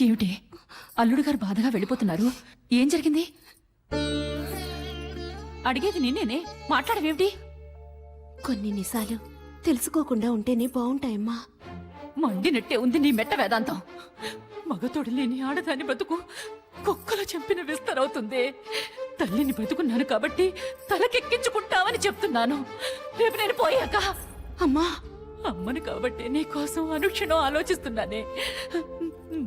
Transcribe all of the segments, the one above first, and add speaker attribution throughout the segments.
Speaker 1: ఏమిటి అల్లుడు గారు బాధగా వెళ్ళిపోతున్నారు? ఏం జరిగింది? అడిగేది నిన్నేనే, మాట్లాడవేమిటి?
Speaker 2: కొన్ని నిజాలు తెలుసుకోకుండా ఉంటేనే బాగుంటాయమ్మా.
Speaker 1: మండినట్టే ఉంది నీ మెట్ట వేదాంతం. మగతోడు లేని ఆడదాని బతుకు కుక్కలు చంపిన విస్తరవుతుంది. తల్లిని బతుకున్నాను కాబట్టి తలకెక్కించుకుంటావని చెప్తున్నాను. రేపు నేను పోయాక
Speaker 2: అమ్మా,
Speaker 1: అమ్మను కాబట్టి నీ కోసం అనుక్షణం ఆలోచిస్తున్నానే.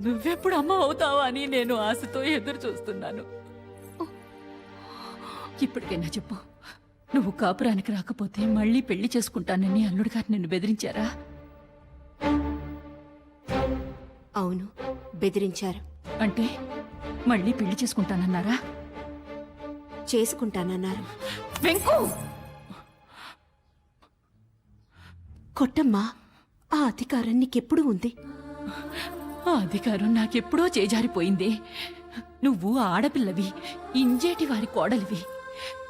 Speaker 1: నువ్వెప్పుడు అమ్మ అవుతావా అని నేను ఆశతో ఎదురు చూస్తున్నాను. ఇప్పటికైనా చెప్పు, నువ్వు కాపురానికి రాకపోతే మళ్ళీ పెళ్లి చేసుకుంటానని అల్లుడు గారు నిన్ను బెదిరించారా?
Speaker 2: అవును, బెదిరించారు.
Speaker 1: అంటే మళ్ళీ పెళ్లి చేసుకుంటానన్నారా?
Speaker 2: చేసుకుంటానన్నారు.
Speaker 1: వెంకు,
Speaker 2: కొట్టమ్మా, ఆ అధికారం నీకెప్పుడు ఉంది?
Speaker 1: ఆ అధికారం నాకెప్పుడో చేజారిపోయింది. నువ్వు ఆడపిల్లవి, ఇంజేటి వారి కోడలివి,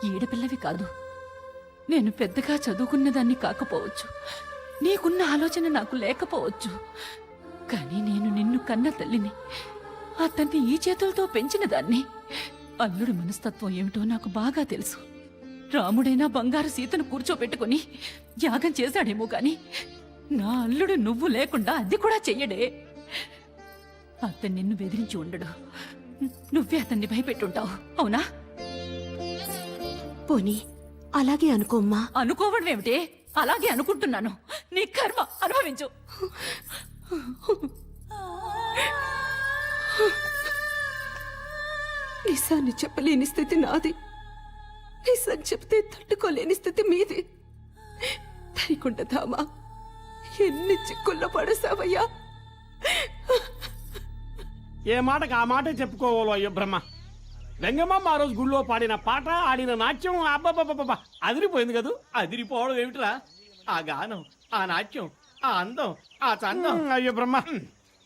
Speaker 1: ఈడపిల్లవి కాదు. నేను పెద్దగా చదువుకున్నదాన్ని కాకపోవచ్చు, నీకున్న ఆలోచన నాకు లేకపోవచ్చు. కానీ నేను నిన్ను కన్న తల్లిని, అతన్ని ఈ చేతులతో పెంచిన దాన్ని. అల్లుడి మనస్తత్వం ఏమిటో నాకు బాగా తెలుసు. రాముడైనా బంగారు సీతను కూర్చోబెట్టుకుని యాగం చేశాడేమో గాని నా అల్లుడు నువ్వు లేకుండా అది కూడా చెయ్యడే. అతన్ని నిన్ను బెదిరించి ఉండడు, నువ్వే అతన్ని భయపెట్టుంటావు, అవునా?
Speaker 2: పోనీ అలాగే అనుకోమ్మా.
Speaker 1: అనుకోవడం ఏమిటే? అలాగే అనుకుంటున్నాను. నీ కర్మ అనుభవించు.
Speaker 2: నిజాన్ని చెప్పలేని స్థితి నాది, నిజం చెప్తే తట్టుకోలేని స్థితి మీది. తరికుండదామా, ఎన్ని చిక్కుల్లో పడసావయ్యా.
Speaker 3: ఏ మాటకు ఆ మాటే చెప్పుకోవాలో అయ్యో బ్రహ్మ. వెంగమ్మ ఆ రోజు గుళ్ళో పాడిన పాట, ఆడిన నాట్యం అబ్బబ్బబ్బబ్బా అదిరిపోయింది కదూ.
Speaker 4: అదిరిపోవడం ఏమిట్రా? ఆ గానం, ఆ నాట్యం, ఆ అందం, ఆ చందం.
Speaker 3: అయ్యో బ్రహ్మ,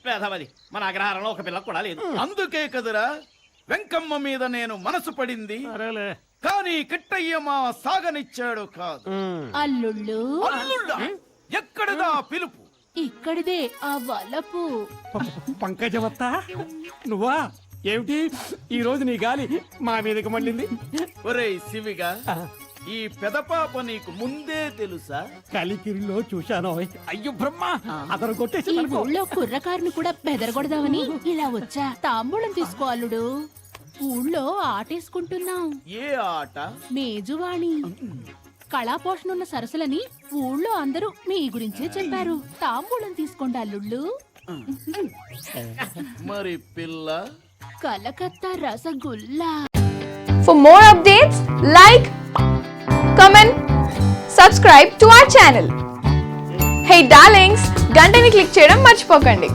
Speaker 4: పేదవది మన అగ్రహారంలో ఒక పిల్ల కూడా లేదు. అందుకే కదరా వెంకమ్మ మీద నేను మనసు పడింది.
Speaker 3: సరేలే.
Speaker 4: కానీ కిట్టయ్య మా సాగనిచ్చాడు కాదు.
Speaker 5: అల్లుళ్ళు
Speaker 4: అల్లుళ్ళా? ఎక్కడదా పిలుపు?
Speaker 5: ఇక్కడిదే ఆ వలపు.
Speaker 3: పంకజవత్త నువ్వా? ఏమిటి ఈ రోజు నీ గాలి మా మీదకి మళ్ళింది?
Speaker 4: ఒరేయ్ శివిగా, ఈ పెదపాప నీకు ముందే తెలుసా?
Speaker 3: కలికిరిలో చూశాను. అయ్యో బ్రహ్మ, అతను కొట్టేసి
Speaker 5: ఈ
Speaker 3: మనకు.
Speaker 5: ఊళ్ళో కుర్రకారుని కూడా బెదరగొడదామని ఇలా వచ్చా. తాంబూలం తీసుకో అల్లుడు. ఊళ్ళో ఆటేసుకుంటున్నాం.
Speaker 4: ఏ ఆట?
Speaker 5: మేజువాణి. కళాపోషణ ఉన్న సరస్సులని ఊళ్ళో అందరూ మీ గురించే చెప్పారు. తాంబూలం తీసుకోండి అల్లుళ్ళు.
Speaker 4: మరి పిల్ల?
Speaker 5: Calcutta rasgulla.
Speaker 6: For more updates, like, comment, subscribe to our channel. Hey darlings, గంటని click చేయడం మర్చిపోకండి.